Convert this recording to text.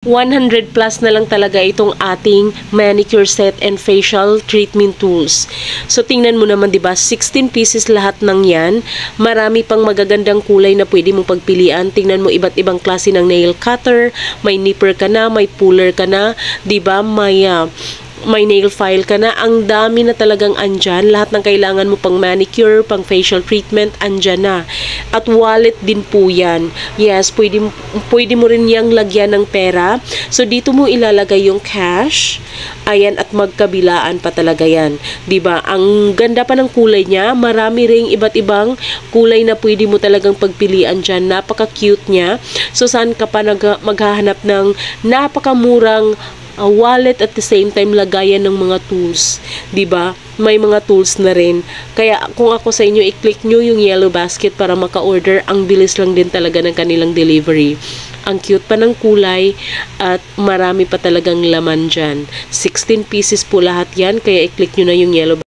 100 plus na lang talaga itong ating manicure set and facial treatment tools. So tingnan mo naman 'di ba, 16 pieces lahat ng 'yan. Marami pang magagandang kulay na pwede mong pagpilian. Tingnan mo iba't ibang klase ng nail cutter, may nipper ka na, may puller ka na, 'di ba? May nail file ka na. Ang dami na talagang andyan. Lahat ng kailangan mo pang manicure, pang facial treatment, andyan na. At wallet din po yan. Yes, pwede mo rin yang lagyan ng pera. So, dito mo ilalagay yung cash. Ayan, at magkabilaan pa talaga yan. Diba? Ang ganda pa ng kulay niya. Marami ring iba't ibang kulay na pwede mo talagang pagpilian dyan. Napaka-cute niya. So, saan ka pa maghahanap ng napakamurang wallet at the same time lagayan ng mga tools, 'di ba? May mga tools na rin. Kaya kung ako sa inyo, i-click nyo yung yellow basket para maka-order. Ang bilis lang din talaga ng kanilang delivery. Ang cute pa ng kulay at marami pa talagang laman dyan. 16 pieces po lahat yan, kaya i-click nyo na yung yellow basket.